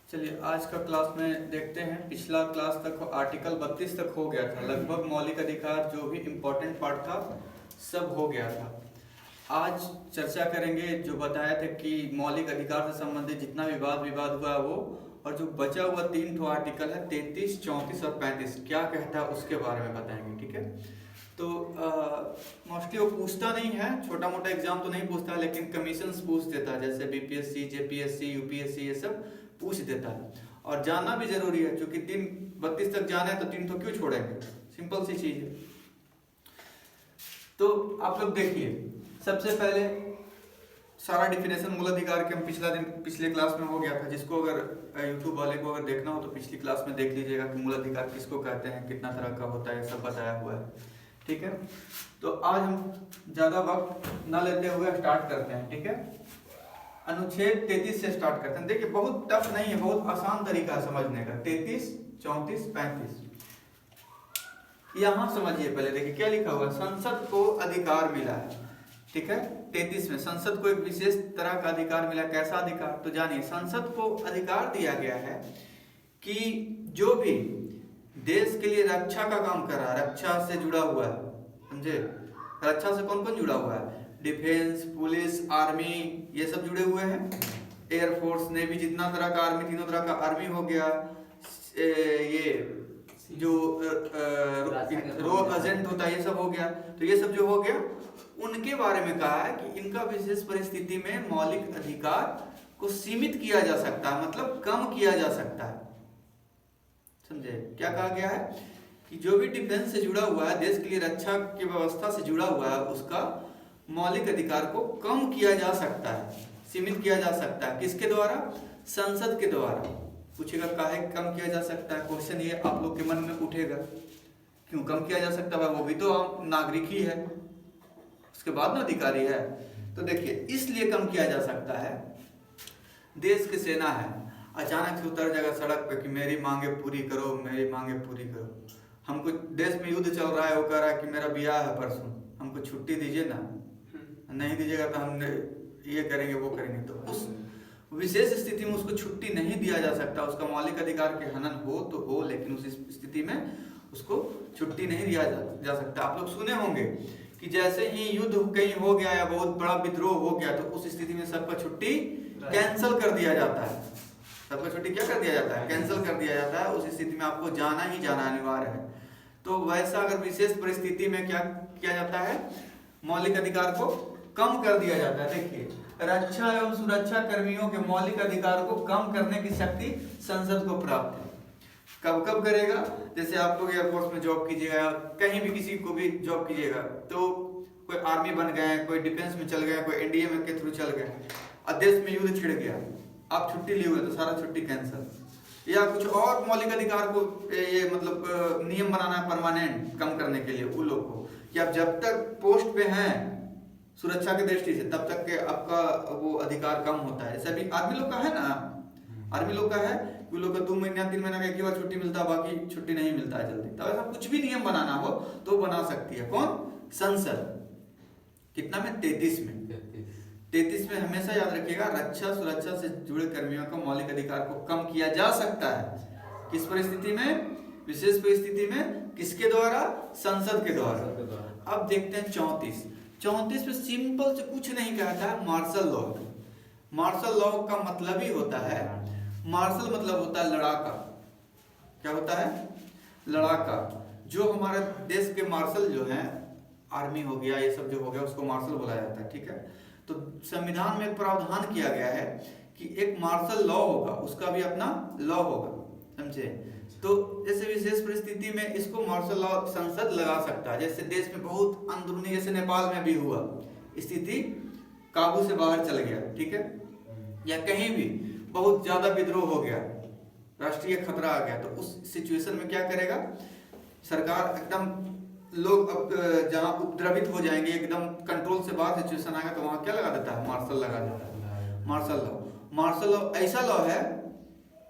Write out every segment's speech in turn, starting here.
चलिए आज का क्लास में देखते हैं। पिछला क्लास तक आर्टिकल 32 तक हो गया था, लगभग मौलिक अधिकार जो भी इम्पोर्टेंट पार्ट था सब हो गया था। आज चर्चा करेंगे जो बताया था कि मौलिक अधिकार से संबंधित जितना विवाद हुआ है वो, और जो बचा हुआ 3 आर्टिकल है 33, 34 और 35 क्या कहता है उसके बारे में बताएंगे। ठीक है, तो मोस्टली वो पूछता नहीं है, छोटा मोटा एग्जाम तो नहीं पूछता, लेकिन कमीशन पूछ देता है, जैसे बीपीएससी, जेपीएससी, यूपीएससी, ये सब पूछ देता है। और जानना भी जरूरी है, क्योंकि 32 तक जाना है तो 3 क्यों छोड़ेंगे, सिंपल सी चीज है। तो आप लोग देखिए, सबसे पहले सारा डिफिनेशन मूल अधिकार के हम पिछले क्लास में हो गया था। जिसको अगर यूट्यूब वाले को अगर देखना हो तो पिछली क्लास में देख लीजिएगा कि मूल अधिकार किसको कहते हैं, कितना तरह का होता है, सब बताया हुआ है। ठीक है, तो आज हम ज्यादा वक्त न लेते हुए स्टार्ट करते हैं। ठीक है, अनुच्छेद 33 से स्टार्ट करते हैं। देखिए बहुत टफ नहीं है, बहुत आसान तरीका है समझने का। 33, 34, 35 यहां समझिए। पहले देखिए क्या लिखा हुआ है, संसद को अधिकार मिला है। ठीक है, 33 में संसद को एक विशेष तरह का अधिकार मिला। कैसा अधिकार, तो जानिए, संसद को अधिकार दिया गया है कि जो भी देश के लिए रक्षा का काम कर रहा है, रक्षा से जुड़ा हुआ है, समझे, रक्षा से कौन कौन जुड़ा हुआ है, डिफेंस, पुलिस, आर्मी, ये सब जुड़े हुए हैं। एयरफोर्स, नेवी, जितना तरह का आर्मी, तीनों तरह का आर्मी हो गया। ये जो रोड एजेंट होता है, ये सब हो गया। तो ये सब जो हो गया, उनके बारे में कहा है कि इनका विशेष परिस्थिति में मौलिक अधिकार को सीमित किया जा सकता है, मतलब कम किया जा सकता है। समझे, क्या कहा गया है कि जो भी डिफेंस से जुड़ा हुआ है, देश के लिए रक्षा की व्यवस्था से जुड़ा हुआ है, उसका मौलिक अधिकार को कम किया जा सकता है, सीमित किया जा सकता है। किसके द्वारा, संसद के द्वारा। पूछेगा काहे कम किया जा सकता है, क्वेश्चन ये आप लोग के मन में उठेगा, क्यों कम किया जा सकता है, वो भी तो नागरिक ही है, उसके बाद ना अधिकारी है। तो देखिए, इसलिए कम किया जा सकता है, देश की सेना है, अचानक से उतर जाएगा सड़क पे कि मेरी मांगे पूरी करो, मेरी मांगे पूरी करो। हमको देश में युद्ध चल रहा है, वो कह रहा है कि मेरा ब्याह है परसों, हमको छुट्टी दीजिए ना, नहीं दीजिएगा तो हम ये करेंगे वो करेंगे। तो उस विशेष स्थिति में उसको छुट्टी नहीं दिया जा सकता। उसका मौलिक अधिकार के हनन हो तो हो, लेकिन उस स्थिति में उसको छुट्टी नहीं दिया जा सकता। आप लोग सुने होंगे कि जैसे ही युद्ध कहीं हो गया या बहुत बड़ा विद्रोह हो गया, तो उस स्थिति में सबका छुट्टी कैंसिल कर दिया जाता है। सबका छुट्टी क्या कर दिया जाता है, कैंसिल कर दिया जाता है। उस स्थिति में आपको जाना ही जाना अनिवार्य है। तो वैसा अगर विशेष परिस्थिति में क्या किया जाता है, मौलिक अधिकार को कम कर दिया जाता है। देखिए, रक्षा एवं सुरक्षा कर्मियों के मौलिक अधिकार को कम करने की शक्ति संसद को प्राप्त है। कब कब करेगा, जैसे आप लोग एयरफोर्स में जॉब कीजिएगा, कहीं भी किसी को भी जॉब कीजिएगा, तो कोई आर्मी बन गए, कोई डिफेंस में चल गए, कोई एनडीए में के थ्रू चल गए, और देश में युद्ध छिड़ गया, आप छुट्टी लिए हुए तो सारा छुट्टी कैंसिल। या कुछ और मौलिक अधिकार को ये मतलब नियम बनाना है परमानेंट कम करने के लिए उन लोग को, कि आप जब तक पोस्ट पे हैं सुरक्षा की दृष्टि से, तब तक के आपका वो अधिकार कम होता है। जैसे अभी आर्मी लोग का है ना, आर्मी लोग का है कि लोग का 2 महीना 3 महीना का एक ही बार छुट्टी मिलता है, बाकी छुट्टी नहीं मिलता है जल्दी। तो ऐसा कुछ भी नियम बनाना हो तो बना सकती है कौन, संसद। कितना में, 33 में। 33 में हमेशा याद रखिएगा, रक्षा सुरक्षा से जुड़े कर्मियों का मौलिक अधिकार को कम किया जा सकता है। किस परिस्थिति में, विशेष परिस्थिति में, किसके द्वारा, संसद के द्वारा। अब देखते हैं 34 में सिंपल से कुछ नहीं कहता है, मार्शल लॉ। मार्शल लॉ का मतलब ही होता है, मार्शल मतलब होता है लड़ाका। क्या होता है, लड़ाका। जो हमारे देश के मार्शल जो हैं, आर्मी हो गया, ये सब जो हो गया, उसको मार्शल बोला जाता है। ठीक है, तो संविधान में एक प्रावधान किया गया है कि एक मार्शल लॉ होगा, उसका भी अपना लॉ होगा, समझे। तो जैसे विशेष परिस्थिति में इसको मार्शल लॉ संसद लगा सकता है। जैसे देश में बहुत अंदरूनी, जैसे नेपाल में भी हुआ, स्थिति काबू से बाहर चल गया, ठीक है, या कहीं भी बहुत ज्यादा विद्रोह हो गया, राष्ट्रीय खतरा आ गया, तो उस सिचुएशन में क्या करेगा सरकार, एकदम लोग अब जहां उपद्रवित हो जाएंगे, एकदम कंट्रोल से बाहर सिचुएशन आएगा, तो वहां क्या लगा देता है, मार्शल लगा देता है। मार्शल लॉ ऐसा लॉ है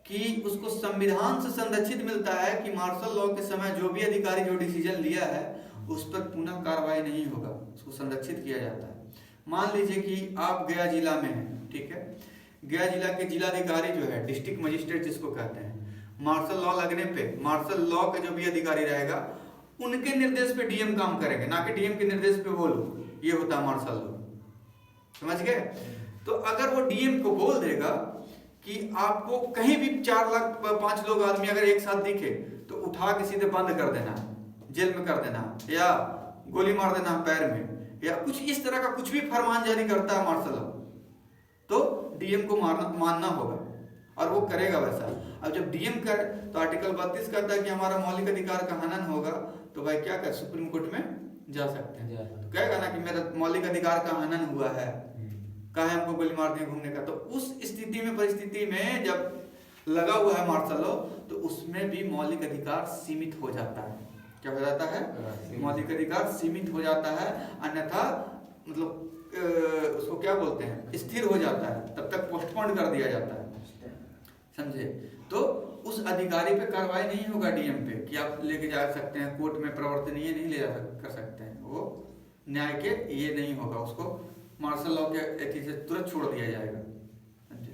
कि उसको संविधान से संरक्षित मिलता है कि मार्शल लॉ के समय जो भी अधिकारी जो डिसीजन लिया है उस पर पुनः कार्रवाई नहीं होगा, उसको संरक्षित किया जाता है। मान लीजिए कि आप गया जिला में हैं, ठीक है, गया जिला के जिलाधिकारी जो है, डिस्ट्रिक्ट मजिस्ट्रेट जिसको कहते हैं, मार्शल लॉ लगने पे मार्शल लॉ का जो भी अधिकारी रहेगा उनके निर्देश पे डीएम काम करेंगे, ना कि डीएम के निर्देश पे वो लोग। ये होता है मार्शल लॉ, समझ गए। तो अगर वो डीएम को बोल देगा कि आपको कहीं भी 4 लाख 5 लोग आदमी अगर एक साथ दिखे तो उठा के सीधे बंद कर देना, जेल में कर देना, या गोली मार देना पैर में, या कुछ इस तरह का कुछ भी फरमान जारी करता है मार्शल लॉ, तो डीएम को मानना होगा और वो करेगा वैसा। अब जब डीएम कर तो आर्टिकल 32 कहता है कि हमारा मौलिक अधिकार का हनन होगा, तो भाई क्या कर सुप्रीम कोर्ट में जा सकते हैं, तो कहेगा ना कि मेरा मौलिक अधिकार का हनन हुआ है, कहा है हमको गोली मार दिया घूमने का। तो उस स्थिति में परिस्थिति में जब लगा हुआ है मार्शल लॉ तो उसमें भी मौलिक अधिकार सीमित हो जाता है। क्या हो जाता है? मौलिक अधिकार सीमित हो जाता है, अन्यथा मतलब उसको क्या बोलते हैं, स्थिर हो जाता है, तब तक पोस्टपोन कर दिया जाता है, समझे। तो उस अधिकारी पे कार्रवाई नहीं होगा डीएम पे कि आप लेके जा सकते हैं कोर्ट में प्रवर्तनीय नहीं ले जा कर सकते हैं, वो न्याय के ये नहीं होगा, उसको मार्शल लॉ के एथी से तुरंत छोड़ दिया जाएगा, समझे।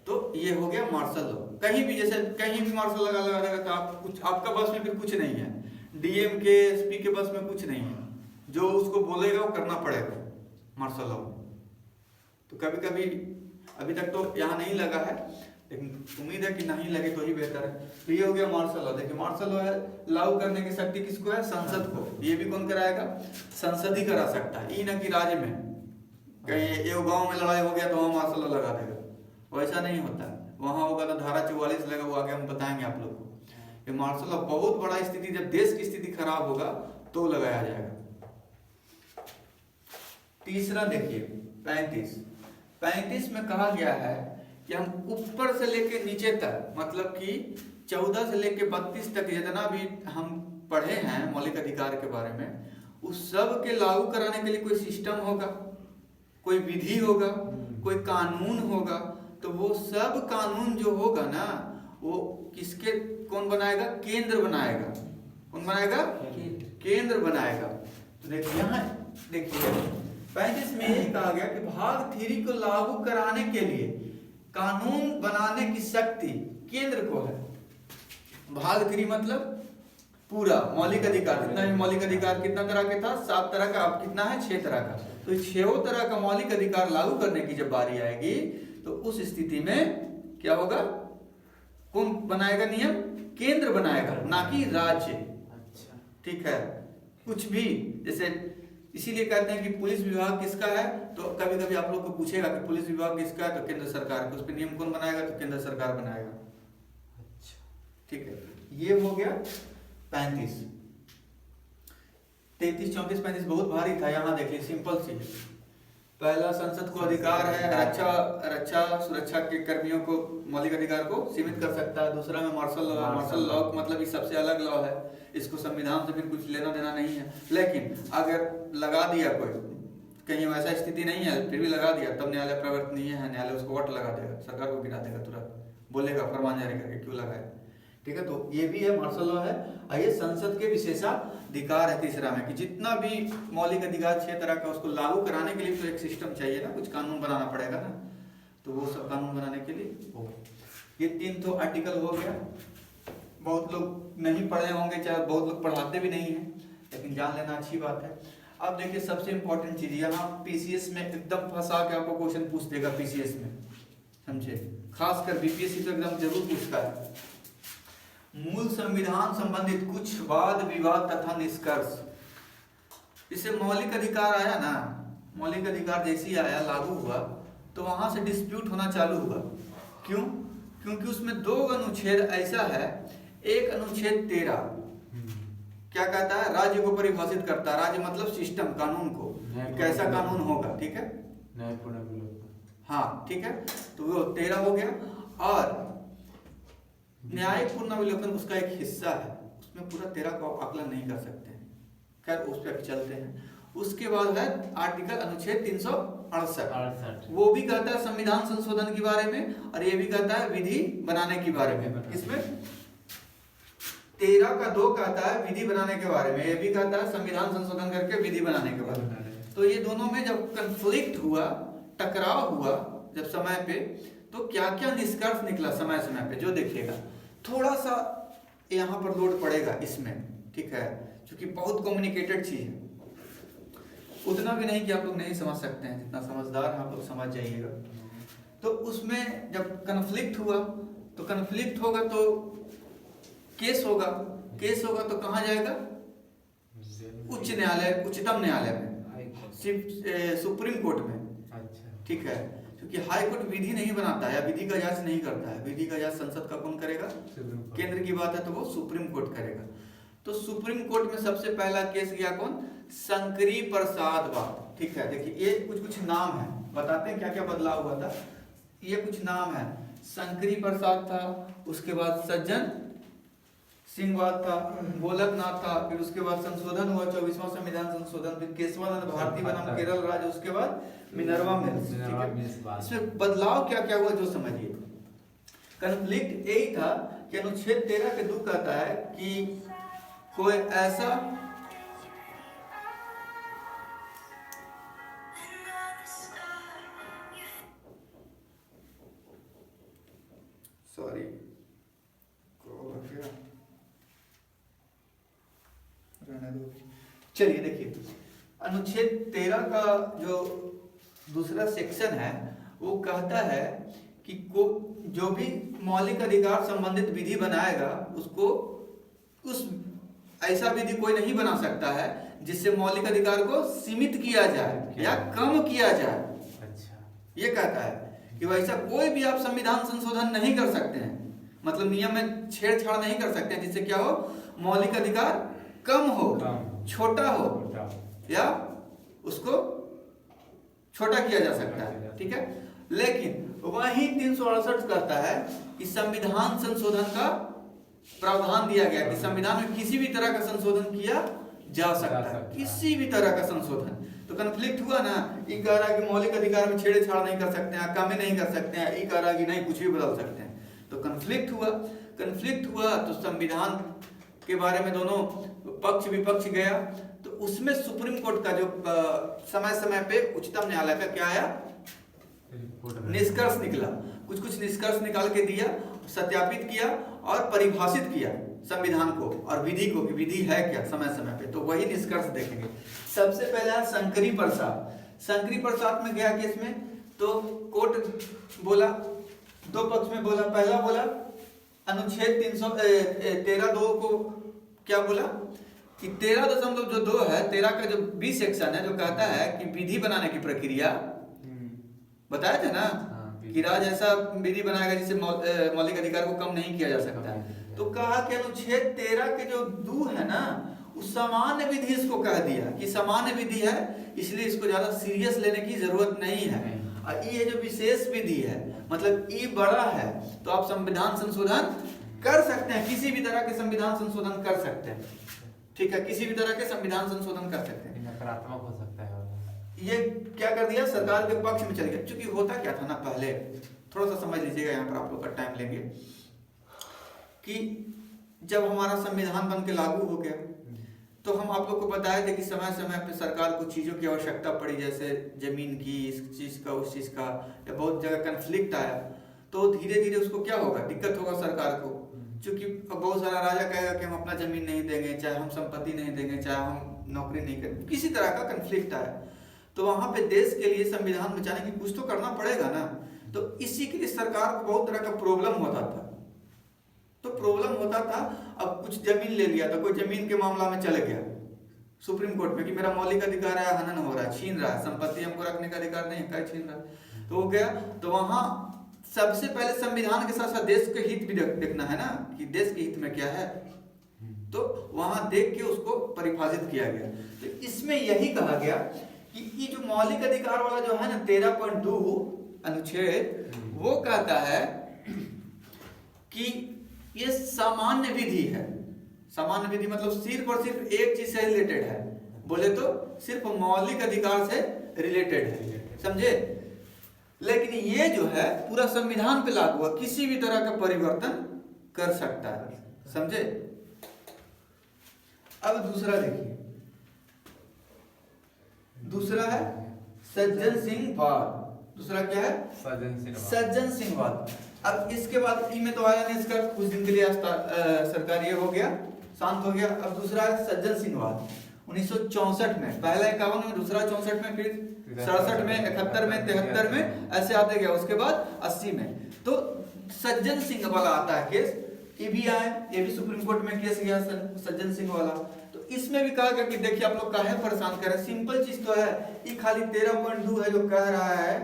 तो ये हो गया मार्शल लॉ। कहीं भी जैसे कहीं भी मार्शल लगा देगा तो आप कुछ आपका बस में फिर कुछ नहीं है, डीएम के एसपी के बस में कुछ नहीं है, जो उसको बोलेगा वो करना पड़ेगा मार्शल लॉ। तो कभी कभी अभी तक तो यहाँ नहीं लगा है, लेकिन उम्मीद है कि नहीं लगे तो ही बेहतर है। तो ये हो गया मार्शल लॉ। देखिए मार्शल लॉ है लागू करने की शक्ति किसको है? संसद को। ये भी कौन कराएगा? संसद ही करा सकता है, ये ना कि राज्य में कहीं एक गांव में लड़ाई हो गया तो वहाँ मार्शल लॉ लगा देगा, वैसा नहीं होता है। वहाँ होगा तो धारा 44 लगा हुआ, आगे हम बताएंगे आप लोग को। ये मार्शल लॉ बहुत बड़ा स्थिति, जब देश की स्थिति खराब होगा तो लगाया जाएगा। तीसरा देखिए 35 में कहा गया है कि हम ऊपर से लेके नीचे तक, मतलब कि 14 से लेके 32 तक जितना भी हम पढ़े हैं मौलिक अधिकार के बारे में, उस सब के लागू कराने के लिए कोई सिस्टम होगा, कोई विधि होगा, कोई कानून होगा। तो वो सब कानून जो होगा ना, वो किसके कौन बनाएगा? केंद्र बनाएगा। कौन बनाएगा? केंद्र बनाएगा। तो देखिए यहाँ देखिए 35 में यही कहा गया कि भाग 3 को लागू कराने के लिए कानून बनाने की शक्ति केंद्र को है। भाग 3 मतलब पूरा मौलिक अधिकार, जितना भी मौलिक अधिकार कितना तरह के था? 7 तरह का। अब कितना है? 6 तरह का। तो 6 तरह का मौलिक अधिकार लागू करने की जब बारी आएगी तो उस स्थिति में क्या होगा? कौन बनाएगा नियम? केंद्र बनाएगा, ना कि राज्य। ठीक है। कुछ भी जैसे इसीलिए कहते हैं कि पुलिस विभाग किसका है, तो कभी कभी आप लोग को पूछेगा कि पुलिस विभाग किसका है, तो केंद्र सरकार का। उस पर नियम कौन बनाएगा? तो केंद्र सरकार बनाएगा। ठीक है, ये हो गया 35। 33, 34, 35 बहुत भारी था। यहाँ देखिए सिंपल सी। पहला, संसद को अधिकार है रक्षा सुरक्षा के कर्मियों को मौलिक अधिकार को सीमित कर सकता है। दूसरा में मार्शल लॉ। मार्शल लॉ मतलब ये सबसे अलग लॉ है, इसको संविधान से फिर कुछ लेना देना नहीं है। लेकिन अगर लगा दिया कोई, कहीं वैसा स्थिति नहीं है फिर भी लगा दिया, तब न्यायालय प्रवर्तनीय है, न्यायालय उसको वोट लगा देगा, सरकार को गिरा देगा, तुरंत बोलेगा फरमान जारी करके क्यों लगाए। ठीक है, तो ये भी है मार्शल लॉ है। आइए संसद के विशेषाधिकार है तीसरा में, कि जितना भी मौलिक अधिकार 6 तरह का, उसको लागू कराने के लिए तो एक सिस्टम चाहिए ना, कुछ कानून बनाना पड़ेगा ना, तो वो सब कानून बनाने के लिए हो। ये 3 तो आर्टिकल हो गया। बहुत लोग नहीं पढ़े होंगे, चाहे बहुत लोग पढ़ाते भी नहीं है, लेकिन जान लेना अच्छी बात है। अब देखिए सबसे इंपॉर्टेंट चीज, यहाँ पीसीएस में एकदम फंसा के आपको क्वेश्चन पूछ देगा पीसीएस में, समझे, खासकर बीपीएससी तो एकदम जरूर पूछता है। मूल संविधान संबंधित कुछ वाद विवाद तथा निष्कर्ष। जैसे मौलिक अधिकार आया ना, मौलिक अधिकार जैसे ही आया लागू हुआ तो वहां से डिस्प्यूट होना चालू हुआ। क्यों? क्योंकि उसमें 2 अनुच्छेद ऐसा है। एक अनुच्छेद 13 क्या कहता है? राज्य को परिभाषित करता है। राज्य मतलब सिस्टम, कानून को, कैसा कानून होगा। ठीक है, हाँ ठीक है, तो वो 13 हो गया। और न्यायिक पुनर्विलोकन उसका एक हिस्सा है, उसमें पूरा 13 का आकलन नहीं कर सकते हैं। खैर उस पर चलते हैं। उसके बाद है आर्टिकल अनुच्छेद 368, वो भी कहता है संविधान संशोधन के बारे में, और ये भी कहता है विधि बनाने के बारे में। किसमें? 13 का 2 कहता है विधि बनाने के बारे में, ये भी कहता है संविधान संशोधन करके विधि बनाने के बारे में। तो ये दोनों में जब कंफ्लिक्ट हुआ, टकराव हुआ जब समय पे, तो क्या क्या निष्कर्ष निकला समय समय पे जो देखिएगा, थोड़ा सा यहाँ पर लोड पड़ेगा इसमें, ठीक है, क्योंकि बहुत कम्युनिकेटेड चीज है, उतना भी नहीं कि आप लोग नहीं समझ सकते हैं, जितना समझदार हैं आप लोग समझ जाइएगा। तो उसमें जब कन्फ्लिक्ट हुआ तो कन्फ्लिक्ट होगा तो केस होगा, केस होगा तो कहाँ जाएगा, उच्च न्यायालय, उच्चतम न्यायालय में, सुप्रीम कोर्ट में, ठीक है, क्योंकि हाई कोर्ट विधि नहीं बनाता है या विधि का जांच नहीं करता है, विधि का जांच संसद का कौन करेगा, केंद्र की बात है तो वो सुप्रीम कोर्ट करेगा। तो सुप्रीम कोर्ट में सबसे पहला केस गया कौन, शंकरी प्रसाद बात, ठीक है। देखिए ये कुछ कुछ नाम है, बताते हैं क्या क्या बदलाव हुआ था, ये कुछ नाम है, शंकरी प्रसाद था, उसके बाद सज्जन सिंह बात था, गोलकनाथ था, फिर उसके बाद संशोधन हुआ 24वां संविधान संशोधन, फिर केशवानंद भारती बनाम केरल राज्य, उसके बाद मिनर्वा मिल्स। इसमें बदलाव क्या क्या हुआ जो समझिए। कन्फ्लिक्ट यही था कि अनुच्छेद 13 के 2 कहता है कि कोई ऐसा सॉरी चलिए देखिए, अनुच्छेद 13 का जो दूसरा सेक्शन है वो कहता है कि जो भी मौलिक अधिकार संबंधित विधि बनाएगा उसको उस ऐसा विधि कोई नहीं बना सकता है जिससे मौलिक अधिकार को सीमित किया जाए या कम किया जाए। अच्छा, ये कहता है कि वैसा कोई भी आप संविधान संशोधन नहीं कर सकते हैं, मतलब नियम में छेड़छाड़ नहीं कर सकते हैं जिससे क्या हो, मौलिक अधिकार कम हो, छोटा हो या उसको छोटा किया जा सकता है, ठीक है। लेकिन वही 368 कहता है कि संविधान संशोधन का प्रावधान दिया गया कि संविधान में किसी भी तरह का संशोधन किया जा सकता है, किसी भी तरह का संशोधन। तो कन्फ्लिक्ट हुआ ना, ये कह रहा है कि मौलिक अधिकार में छेड़छाड़ नहीं कर सकते हैं, कमी नहीं कर सकते हैं, ये कह रहा है कि नहीं कुछ भी बदल सकते हैं। तो कन्फ्लिक्ट हुआ तो संविधान के बारे में दोनों पक्ष विपक्ष गया, तो उसमें सुप्रीम कोर्ट का जो समय समय पे उच्चतम न्यायालय का क्या आया, निष्कर्ष निकला, कुछ कुछ निष्कर्ष निकाल के दिया, सत्यापित किया और परिभाषित किया संविधान को और विधि को कि विधि है क्या समय समय पे। तो वही निष्कर्ष देखेंगे। सबसे पहला शंकरी प्रसाद, शंकरी प्रसाद में गया केस में, तो कोर्ट बोला, दो पक्ष में बोला, पहला बोला अनुच्छेद 313(2) को क्या बोला कि 13.2 है, 13 का जो 20 सेक्शन है जो कहता है कि विधि बनाने की प्रक्रिया, बताया था ना कि राज्य ऐसा विधि बनाएगा जिससे मौलिक अधिकार को कम नहीं किया जा सकता है। तो कहा कि अनुच्छेद 13 के जो 2 है ना, उस सामान्य विधि इसको कह दिया कि सामान्य विधि है, इसलिए इसको ज्यादा सीरियस लेने की जरूरत नहीं है। और ये जो विशेष विधि है, मतलब ये बड़ा है, तो आप संविधान संशोधन कर सकते हैं, किसी भी तरह के संविधान संशोधन कर सकते हैं, ठीक है, किसी भी तरह के संविधान संशोधन कर सकते हैं, नकारात्मक हो सकता है। ये क्या कर दिया, सरकार के पक्ष में चल गया। क्योंकि होता क्या था ना, पहले थोड़ा सा समझ लीजिएगा, यहाँ पर आप लोग का टाइम लेंगे, कि जब हमारा संविधान बन के लागू हो गया तो हम आप लोग को बताए थे कि समय समय पे सरकार को चीज़ों की आवश्यकता पड़ी, जैसे जमीन की, इस चीज़ का, उस चीज़ का, या बहुत जगह कन्फ्लिक्ट आया, तो धीरे धीरे उसको क्या होगा, दिक्कत होगा सरकार को, क्योंकि बहुत सारा राजा कहेगा कि हम अपना जमीन नहीं देंगे, चाहे हम संपत्ति नहीं देंगे, चाहे हम नौकरी नहीं करेंगे, किसी तरह का कन्फ्लिक्ट आया, तो वहां पे देश के लिए संविधान बचाने की कुछ तो करना पड़ेगा ना। तो इसी के लिए सरकार को बहुत तरह का प्रॉब्लम होता था, तो प्रॉब्लम होता था। अब कुछ जमीन ले लिया था, कोई जमीन के मामला में चले गया सुप्रीम कोर्ट में कि मेरा मौलिक अधिकार है, हनन हो रहा है, छीन रहा है, संपत्ति हमको रखने का अधिकार नहीं है, क्या छीन रहा है, तो वो गया। तो वहां सबसे पहले संविधान के साथ साथ देश के हित भी देखना है ना, कि देश के हित में क्या है, तो वहां देख के उसको परिभाषित किया गया। तो इसमें यही कहा गया कि ये जो मौलिक अधिकार वाला जो है ना 13.2 अनुच्छेद, वो कहता है कि ये सामान्य विधि है। सामान्य विधि मतलब सिर्फ और सिर्फ एक चीज से रिलेटेड है, बोले तो सिर्फ मौलिक अधिकार से रिलेटेड है, समझे। लेकिन ये जो है पूरा संविधान पे लागू है, किसी भी तरह का परिवर्तन कर सकता है, समझे। अब दूसरा देखिए, दूसरा है सज्जन सिंह बाल, दूसरा क्या है? सज्जन सिंहवाद। अब इसके बाद ई में तो आया नहीं, इसका कुछ दिन के लिए सरकार ये हो गया, शांत हो गया। अब दूसरा है सज्जन सिंहवाद 1964 में, पहला 51 में, दूसरा 64 में, फिर 67 में, 71 में, 73 में, ऐसे आते गया। उसके बाद 80 में तो सज्जन सिंह वाला आता है केस, ये भी आए, ये भी सुप्रीम कोर्ट में केस गया सज्जन सिंह वाला। तो इसमें भी कहा गया कि देखिए आप लोग काहे परेशान कर रहे हैं, सिंपल चीज तो है, ये खाली 13.2 है जो कह रहा है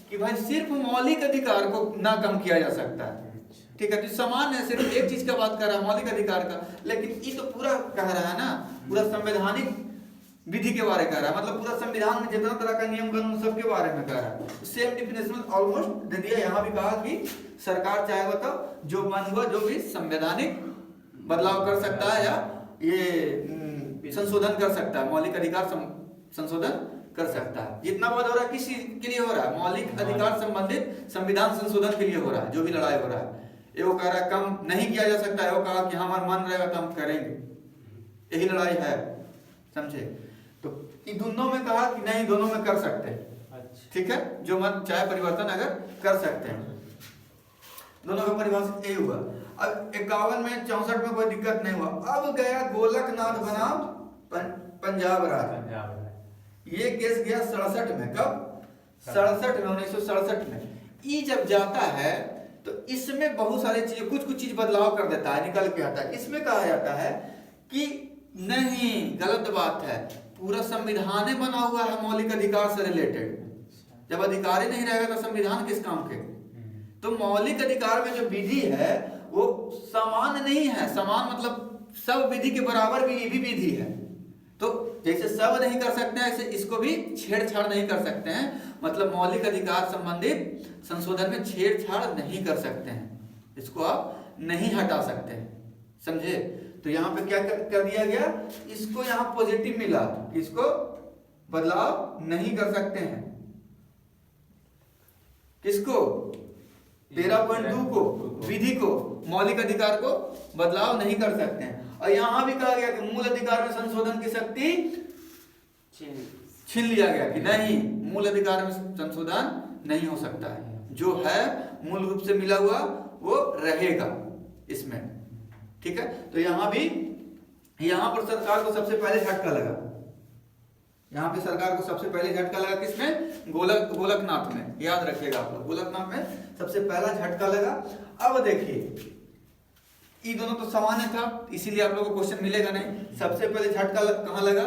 कि भाई सिर्फ मौलिक अधिकार को ना कम किया जा सकता है, ठीक है। तो समान है, सिर्फ एक चीज का बात कर रहा है, मौलिक अधिकार का, लेकिन ये तो पूरा कह रहा है ना, पूरा संवैधानिक विधि के बारे में कह रहा है, मतलब पूरा संविधान में जितना तरह का नियम कानून सबके बारे में कह रहा है। सेम डिफिनेशन ऑलमोस्ट दे दिया। यहाँ भी कहा कि सरकार चाहे तो जो मन हुआ जो भी संवैधानिक बदलाव कर सकता है या ये संशोधन कर सकता है, मौलिक अधिकार संशोधन कर सकता है। जितना बात हो रहा है किसी के लिए हो रहा है, मौलिक अधिकार संबंधित संविधान संशोधन के लिए हो रहा है, जो भी लड़ाई हो रहा है। ये वो कह रहा है कम नहीं किया जा सकता है, वो कहा कि हमारा मन रहेगा तो हम करेंगे, यही लड़ाई है, समझे। तो इन दोनों में कहा कि नहीं, दोनों में कर सकते हैं, ठीक है, जो मन चाहे परिवर्तन अगर कर सकते हैं। दोनों का परिभाषित यही हुआ। अब 51 में 64 में कोई दिक्कत नहीं हुआ। अब गया गोलकनाथ बनाम पंजाब राज, ये केस गया 67 में। कब? 67 में, 1967 में। ई जब जाता है तो इसमें बहुत सारी चीजें, कुछ चीज बदलाव कर देता है, निकल के आता है। इसमें कहा जाता है कि नहीं, गलत बात है, पूरा संविधान बना हुआ है मौलिक अधिकार से रिलेटेड। जब अधिकार ही नहीं रहेगा तो संविधान किस काम के? तो मौलिक अधिकार में जो विधि है वो समान नहीं है। समान मतलब सब विधि के बराबर भी ये भी विधि है। तो जैसे सब नहीं कर सकते हैं, ऐसे इसको भी छेड़छाड़ नहीं कर सकते हैं। मतलब मौलिक अधिकार संबंधित संशोधन में छेड़छाड़ नहीं कर सकते हैं, इसको आप नहीं हटा सकते हैं, समझे। तो यहाँ पे क्या कर दिया गया, इसको यहाँ पॉजिटिव मिला, इसको बदलाव नहीं कर सकते हैं। किसको? 13.2 को, विधि को, मौलिक अधिकार को बदलाव नहीं कर सकते हैं। और यहाँ भी कहा गया कि मूल अधिकार में संशोधन की शक्ति छीन लिया गया कि नहीं, मूल अधिकार में संशोधन नहीं हो सकता है, जो है मूल रूप से मिला हुआ वो रहेगा इसमें, ठीक है। तो यहाँ भी, यहाँ पर सरकार को सबसे पहले झटका लगा, यहाँ पे सरकार को सबसे पहले झटका लगा किसमें? गोलकनाथ में, याद रखिएगा आप लोग, गोलकनाथ में सबसे पहला झटका लगा। अब देखिए ये दोनों तो सामान्य था, इसीलिए आप लोगों को क्वेश्चन मिलेगा नहीं। सबसे पहले झटका कहाँ लगा?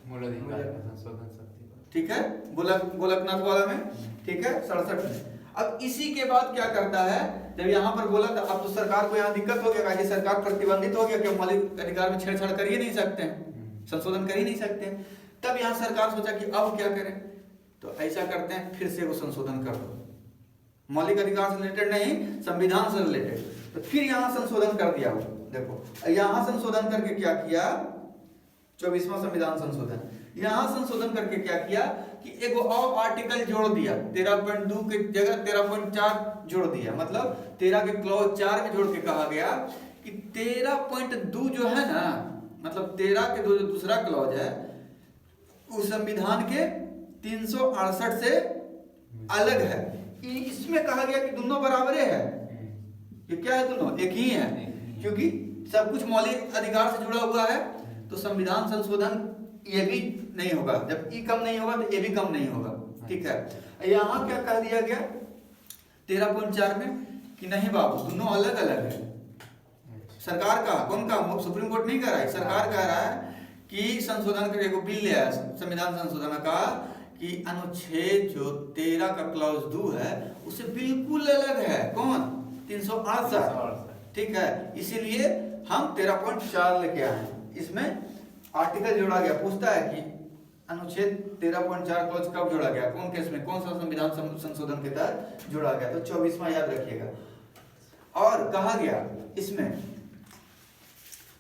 मूल अधिकार संशोधन शक्ति, ठीक है, गोलकनाथ वाला में, ठीक है, 67 में। अब इसी के बाद क्या करता है, जब यहाँ पर बोला था, अब तो सरकार को यहाँ दिक्कत हो गया कि सरकार प्रतिबंधित हो गया कि मौलिक अधिकार में छेड़छाड़ कर ही नहीं सकते हैं, संशोधन कर ही नहीं सकते हैं। तब यहाँ सरकार सोचा कि अब क्या करें, तो ऐसा करते हैं फिर से वो संशोधन कर दो, मौलिक अधिकार से रिलेटेड नहीं, संविधान से रिलेटेड। तो फिर यहाँ संशोधन कर दिया वो, देखो यहाँ संशोधन करके क्या किया, 24वां संविधान संशोधन। यहाँ संशोधन करके क्या किया कि एक और आर्टिकल जोड़ दिया, 13.2 के जगह 13.4 जोड़ दिया। मतलब 13 के क्लॉज 4 में जोड़ के कहा गया कि 13.2 जो है ना, मतलब 13 के जो दूसरा क्लॉज है उस संविधान के 368 से अलग है। इसमें कहा गया कि दोनों बराबर है, ये क्या है, दोनों एक ही है, क्योंकि सब कुछ मौलिक अधिकार से जुड़ा हुआ है। तो संविधान संशोधन ये भी नहीं होगा, जब ई कम नहीं होगा तो ये भी कम नहीं होगा, ठीक है। यहाँ क्या कह दिया गया 13.4 में कि नहीं बाबू, दोनों अलग अलग है। सरकार का, कौन का, सुप्रीम कोर्ट नहीं कह रहा है, सरकार कह रहा है कि संशोधन करके को बिल ले आया संविधान संशोधन का कि अनुच्छेद जो 13 का क्लॉज 2 है उससे बिल्कुल अलग है। कौन? 368, ठीक है। इसीलिए हम 13.4 लेके आए हैं। इसमें आर्टिकल जोड़ा गया, पूछता है कि अनुच्छेद 13.4 क्लॉज कब जोड़ा गया, कौन केस में, कौन सा संविधान संशोधन के तहत जोड़ा गया, तो 24वां याद रखिएगा। और कहा गया इसमें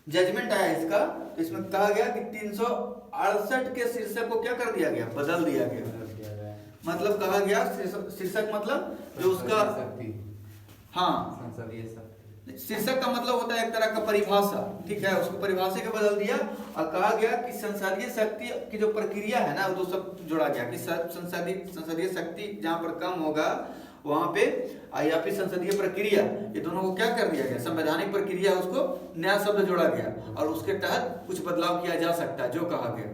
जजमेंट आया इसका, तो इसमें कहा गया कि 368 के शीर्षक को क्या कर दिया गया, बदल दिया गया। मतलब कहा गया शीर्षक मतलब जो उसका, हाँ, शीर्षक का मतलब होता है एक तरह का परिभाषा, ठीक है, उसको परिभाषा के बदल दिया और कहा गया कि संसदीय शक्ति की जो प्रक्रिया है ना वो सब जोड़ा गया कि संसदीय शक्ति जहां पर कम होगा वहां पे या फिर संसदीय प्रक्रिया, ये दोनों को क्या कर दिया गया, संवैधानिक प्रक्रिया, उसको नया शब्द जोड़ा गया और उसके तहत कुछ बदलाव किया जा सकता है जो कहा गया,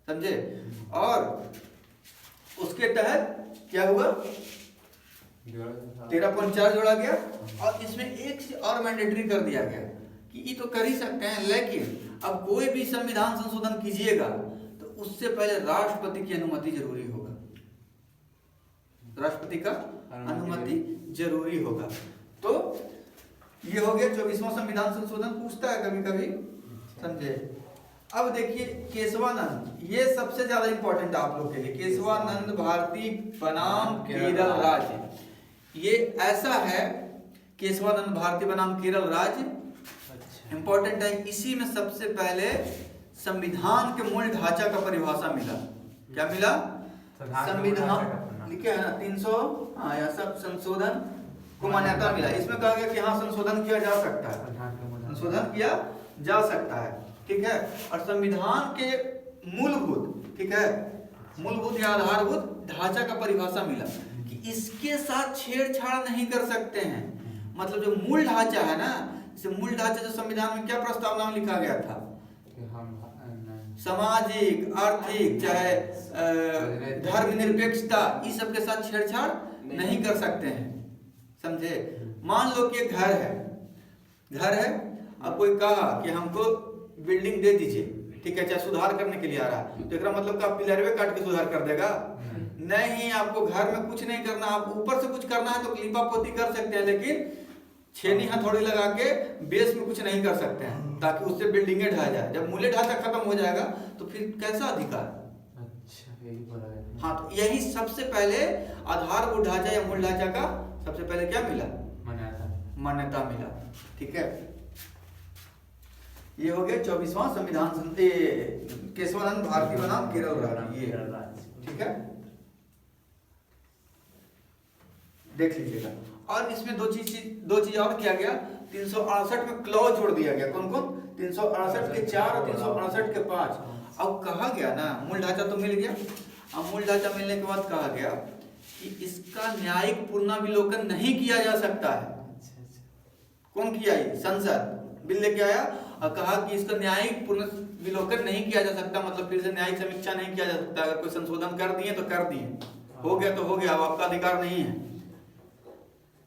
समझे। और उसके तहत क्या हुआ, 13.4 जोड़ा गया और इसमें एक से और मैंडेटरी कर दिया गया कि ये तो कर ही सकते हैं, लेकिन अब कोई भी संविधान संशोधन कीजिएगा तो उससे पहले राष्ट्रपति की अनुमति जरूरी होगा, राष्ट्रपति का अनुमति जरूरी होगा। तो ये हो गया 24वां संविधान संशोधन, पूछता है कभी कभी, समझे। अब देखिए केशवानंद, ये सबसे ज्यादा इंपॉर्टेंट आप लोग के लिए, केशवानंद भारती बनाम केरल राज्य, ये ऐसा है, केशवानंद भारती बनाम केरल राज्य इंपॉर्टेंट है। इसी में सबसे पहले संविधान के मूल ढांचा का परिभाषा मिला, क्या मिला, संविधान लिखे है ना 300, हाँ यह सब संशोधन को मान्यता मिला। इसमें कहा गया कि हाँ संशोधन किया जा सकता है, संशोधन किया जा सकता है, ठीक है। और संविधान के मूलभूत, ठीक है, मूलभूत या आधारभूत ढांचा का परिभाषा मिला कि इसके साथ छेड़छाड़ नहीं कर सकते हैं। मतलब जो मूल ढांचा है ना, जैसे मूल ढांचा जो संविधान में क्या प्रस्तावना में लिखा गया था, सामाजिक, आर्थिक, चाहे धर्मनिरपेक्षता, इस सब के साथ छेड़छाड़ नहीं कर सकते हैं, समझे। मान लो कि एक घर है, अब कोई कहा कि हमको बिल्डिंग दे दीजिए, ठीक है, चाहे सुधार करने के लिए आ रहा है, तो इसका मतलब का पिलरवे काट के सुधार कर देगा, नहीं। आपको घर में कुछ नहीं करना, आप ऊपर से कुछ करना है तो लीपा पोती कर सकते हैं, लेकिन छेनी हथौड़ी लगा के बेस में कुछ नहीं कर सकते हैं, ताकि उससे बिल्डिंगे ढह जाए। जब मूल्य ढांचा खत्म हो जाएगा तो फिर कैसा अधिकार, अच्छा यही बोला है। हाँ, तो यही सबसे पहले आधारभूत ढांचा या मूल ढांचा का सबसे पहले क्या मिला, मान्यता मिला, ठीक है। ये हो गया 24वां संविधान, केशवानंद भारती बनाम केरल राज्य, ये ठीक है, देख लीजिएगा। और इसमें दो चीज और किया गया, 368 में क्लॉज जोड़ दिया गया, कौन कौन, 368 के 4 और 368 के 5। अब कहा गया ना मूल ढांचा तो मिल गया, अब मूल ढांचा मिलने के बाद कहा गया कि इसका न्यायिक पुनर्विलोकन नहीं किया जा सकता है। कौन किया, ये संसद बिल लेके आया और कहा कि इसका न्यायिक पुनर्विलोकन नहीं किया जा सकता, मतलब फिर से न्यायिक समीक्षा नहीं किया जा सकता। अगर कोई संशोधन कर दिए तो कर दिए, हो गया तो हो गया, अब आपका अधिकार नहीं है।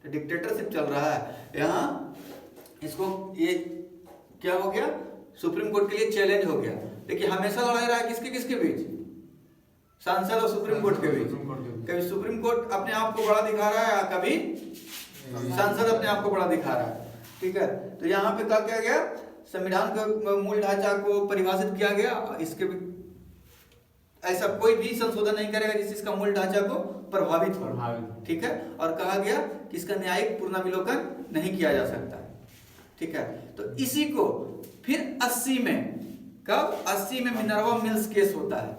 डिक्टेटरशिप चल रहा है यहाँ, इसको ये क्या हो गया, सुप्रीम कोर्ट के लिए चैलेंज हो गया। देखिए हमेशा लड़ाई रहा है किसके बीच, सांसद और सुप्रीम कोर्ट के बीच। कभी सुप्रीम कोर्ट अपने आप को बड़ा दिखा रहा है, कभी सांसद अपने आप को बड़ा दिखा रहा है, ठीक है। तो यहाँ पे क्या किया गया, संविधान के मूल ढांचा को परिभाषित किया गया, इसके ऐसा कोई भी संशोधन नहीं करेगा जिससे इसका मूल ढांचा को प्रभावित हो, ठीक है। और कहा गया कि इसका न्यायिक पुनर्विलोकन नहीं किया जा सकता, ठीक है। तो इसी को फिर 80 में, कब 80 में मिनर्वा मिल्स केस होता है,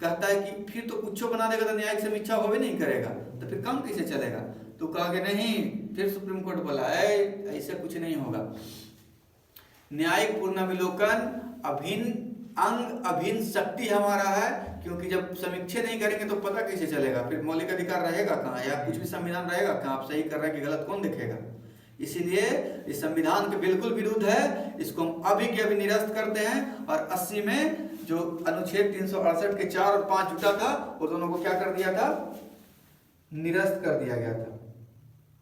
कहता है कि फिर तो कुछ बना देगा तो न्यायिक समीक्षा हो भी नहीं करेगा, तो फिर काम कैसे चलेगा। तो कहा गया नहीं, फिर सुप्रीम कोर्ट बोला ऐसा कुछ नहीं होगा, न्यायिक पुनर्विलोकन अभिन्न अंग अभिन्न शक्ति हमारा है, क्योंकि जब समीक्षा नहीं करेंगे तो पता कैसे चलेगा, फिर मौलिक अधिकार रहेगा कहाँ, या कुछ भी संविधान रहेगा कहाँ, आप सही कर रहे हैं कि गलत कौन देखेगा। इसीलिए इस संविधान के बिल्कुल विरुद्ध है, इसको हम अभी के अभी निरस्त करते हैं। और 80 में जो अनुच्छेद 368 के 4 और 5 जुटा था, वो दोनों को क्या कर दिया था, निरस्त कर दिया गया था,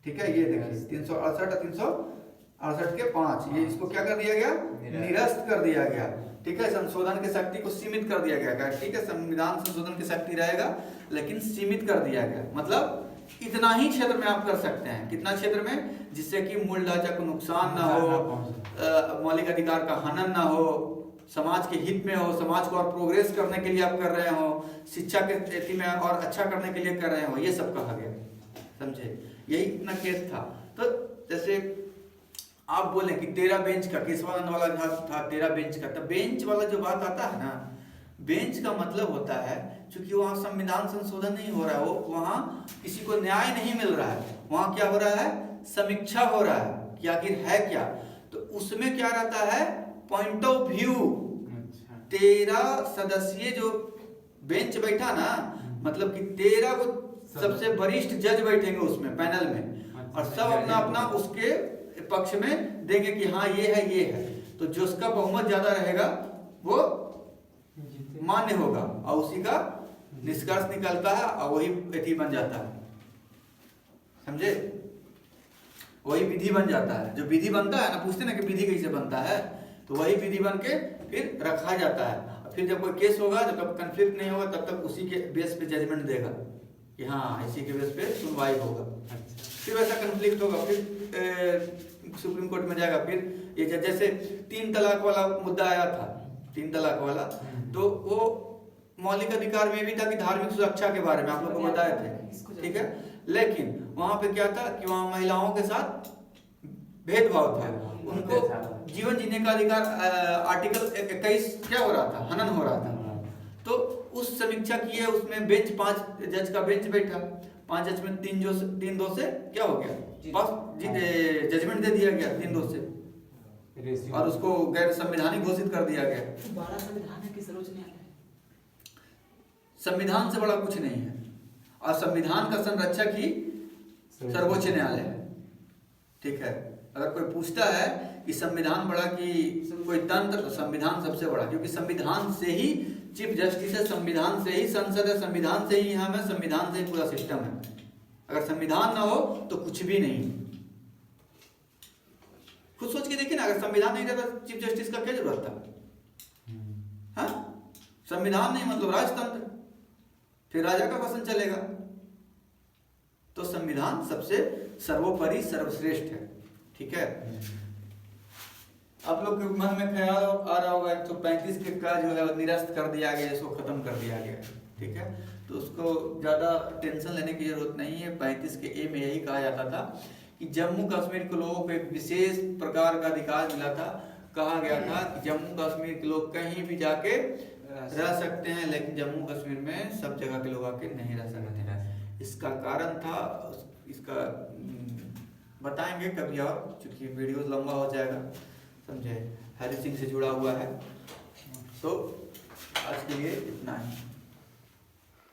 ठीक है। ये देखिए 368 और 368 के 5, ये इसको क्या कर दिया गया, निरस्त कर दिया गया, ठीक है। संशोधन की शक्ति को सीमित कर दिया गया, ठीक है। संविधान संशोधन की शक्ति रहेगा लेकिन सीमित कर दिया गया, मतलब इतना ही क्षेत्र में आप कर सकते हैं, कितना क्षेत्र में, जिससे कि मूल ढांचा को नुकसान ना हो, मौलिक अधिकार का हनन ना हो, समाज के हित में हो, समाज को और प्रोग्रेस करने के लिए आप कर रहे हो, शिक्षा के स्थिति में और अच्छा करने के लिए कर रहे हो, ये सब कहा गया, समझे। यही इतना केस था। तो जैसे आप बोले कि 13 बेंच का, केशवानंद वाला था 13 बेंच का, तो बेंच वाला जो बात आता है ना, बेंच का मतलब होता है क्योंकि वहाँ संविधान संशोधन नहीं हो रहा है, वो वहाँ किसी को न्याय नहीं मिल रहा है, वहाँ क्या हो रहा है, समीक्षा हो रहा है। कि आखिर है क्या। तो उसमें क्या रहता है, पॉइंट ऑफ व्यू। अच्छा 13 सदस्यीय जो बेंच बैठा ना, मतलब कि 13 को सबसे वरिष्ठ जज बैठेंगे उसमें पैनल में, और सब अपना अपना उसके पक्ष में देंगे कि हाँ ये है। तो जिसका बहुमत ज्यादा रहेगा वो मान्य होगा, और उसी का निष्कर्ष निकलता है, और वही विधि बन जाता है। समझे, वही विधि बन जाता है। जो विधि बनता है ना, पूछते ना कि विधि कैसे बनता है, तो वही विधि बन के फिर रखा जाता है। फिर जब कोई केस होगा, जब तक कंफ्लिक्ट नहीं होगा, तब तक उसी के बेस पे जजमेंट देगा कि हाँ इसी के बेस पे सुनवाई होगा। फिर वैसा कंफ्लिक्ट होगा, फिर सुप्रीम कोर्ट में जाएगा। फिर ये जैसे 3 तलाक वाला मुद्दा आया था, 3 तलाक वाला, तो वो मौलिक अधिकार में भी था कि धार्मिक सुरक्षा के बारे में आप लोग को बताए थे, ठीक है। लेकिन वहां पे क्या था कि वहां महिलाओं के साथ भेदभाव था, उनको जीवन जीने का अधिकार, आर्टिकल 21 क्या हो रहा था, हनन हो रहा था। तो उस समीक्षा की है, उसमें बेंच 5 जज का बेंच बैठा, 5 जज में 3-2 से क्या हो गया, बस जजमेंट दे दिया गया 3-2 से, और उसको गैर संवैधानिक घोषित कर दिया गया। बड़ा संविधान है कि सर्वोच्च न्यायालय? संविधान से बड़ा कुछ नहीं है, और संविधान का संरक्षक ही सर्वोच्च न्यायालय है, ठीक है। अगर कोई पूछता है कि संविधान बड़ा कि कोई तंत्र, तो संविधान सबसे बड़ा, क्योंकि संविधान से ही चीफ जस्टिस है, संविधान से ही संसद है, संविधान से ही हम है, संविधान से ही पूरा सिस्टम है। अगर संविधान ना हो तो कुछ भी नहीं। खुद सोच के देखिए ना, अगर संविधान नहीं रहता चीफ जस्टिस का क्या जरूरत था? हाँ, संविधान नहीं मतलब राजतंत्र, फिर राजा का शासन चलेगा। तो संविधान सबसे सर्वोपरि सर्वश्रेष्ठ है, ठीक है। आप लोग के मन में ख्याल आ रहा होगा 135 के का जो है निरस्त कर दिया गया, इसको खत्म कर दिया गया, ठीक है। तो उसको ज्यादा टेंशन लेने की जरूरत नहीं है। 35 के ए में यही कहा जाता था कि जम्मू कश्मीर के लोगों को एक विशेष प्रकार का अधिकार मिला था। कहा गया था कि जम्मू कश्मीर के लोग कहीं भी जाके रह सकते हैं, लेकिन जम्मू कश्मीर में सब जगह के लोग आके नहीं रह सकते हैं। इसका कारण था, इसका बताएंगे कभी और, चूंकि वीडियो लंबा हो जाएगा, समझे। हरि सिंह से जुड़ा हुआ है। तो आज के लिए इतना ही।